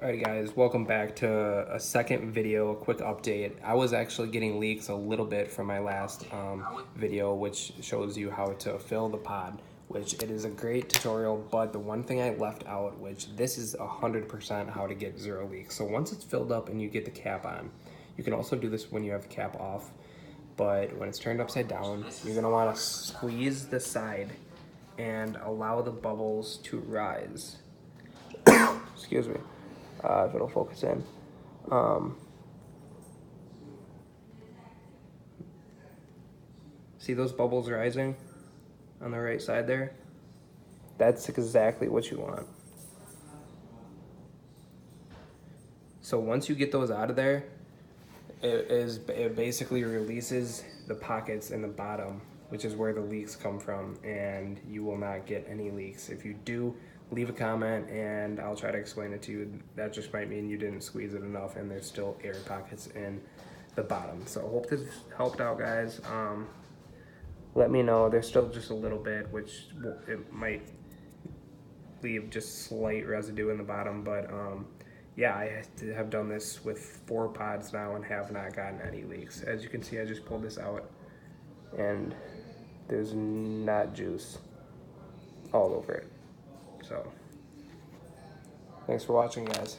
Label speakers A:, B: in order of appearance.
A: Alright guys, welcome back to a second video, a quick update. I was actually getting leaks a little bit from my last video, which shows you how to fill the pod, which it is a great tutorial, but the one thing I left out, which this is 100% how to get zero leaks. So once it's filled up and you get the cap on, you can also do this when you have the cap off, but when it's turned upside down, you're gonna wanna squeeze the side and allow the bubbles to rise. Excuse me. If it'll focus in. See those bubbles rising on the right side there? That's exactly what you want. So once you get those out of there, it basically releases the pockets in the bottom, which is where the leaks come from, and you will not get any leaks. If you do, leave a comment and I'll try to explain it to you. That just might mean you didn't squeeze it enough and there's still air pockets in the bottom. So hope this helped out, guys. Let me know. There's still just a little bit, which it might leave just slight residue in the bottom, but yeah, I have done this with 4 pods now and have not gotten any leaks. As you can see, I just pulled this out and there's not juice all over it. So, thanks for watching, guys.